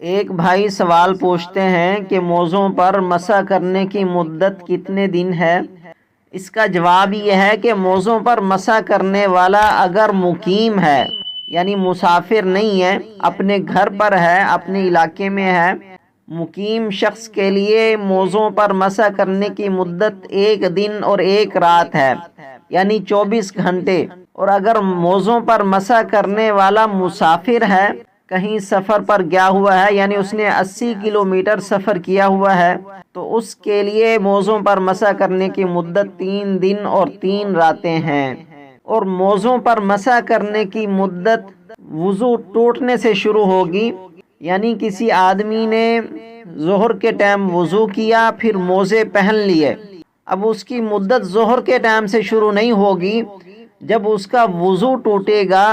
ایک بھائی سوال پوچھتے ہیں کہ موزوں پر مسح کرنے کی مدت کتنے دن ہے؟ اس کا جواب یہ ہے کہ موزوں پر مسح کرنے والا اگر مقیم ہے، یعنی مسافر نہیں ہے، اپنے گھر پر ہے، اپنے علاقے میں ہے، مقیم شخص کے لیے موزوں پر مسح کرنے کی مدت 1 دن اور 1 رات ہے، یعنی 24 گھنٹے۔ اور اگر موزوں پر مسح کرنے والا مسافر ہے، کہیں سفر پر گیا ہوا ہے، یعنی اس نے 80 کلومیٹر سفر کیا ہوا ہے، تو اس کے لیے موزوں پر مسح کرنے کی مدت 3 دن اور 3 راتیں ہیں۔ اور موزوں پر مسح کرنے کی مدت وضو ٹوٹنے سے شروع ہوگی، یعنی کسی آدمی نے ظہر کے ٹائم وضو کیا، پھر موزے پہن لیے، اب اس کی مدت ظہر کے ٹائم سے شروع نہیں ہوگی، جب اس کا وضو ٹوٹے گا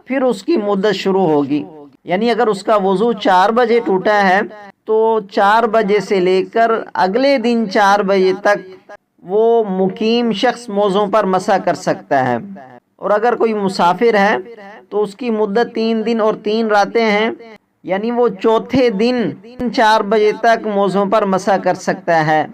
پھر اس کی مدت شروع ہوگی۔ یعنی اگر اس کا وضو 4 بجے ٹوٹا ہے تو 4 بجے سے لے کر اگلے دن 4 بجے تک وہ مقیم شخص موزوں پر مسح کر سکتا ہے۔ اور اگر کوئی مسافر ہے تو اس کی مدت 3 دن اور 3 راتیں ہیں، یعنی وہ چوتھے دن 4 بجے تک موزوں پر مسح کر سکتا ہے۔